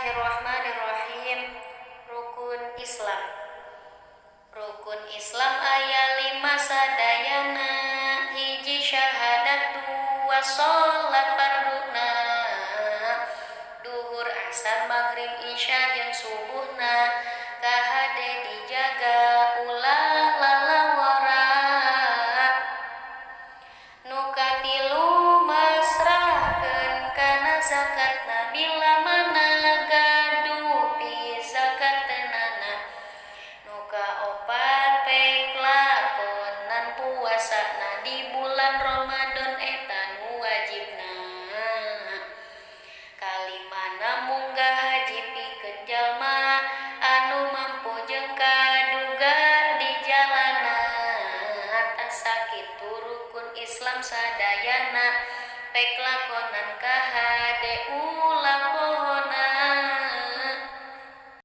Bismillahirrahmanirrahim. Rukun Islam. Rukun Islam aya 5 sadayana. Hiji syahadat, 2 sholat farduna, duhur asar maghrib isya jeung subuhna. Kahade dijaga ulah lalawara. Nu katilu masrahkeun kana zakatna bila mana gaduh pi zakateunana. Nu kaopat pek lakonan puasana di bulan Ramadan eta nu wajibna. Kalimana munggah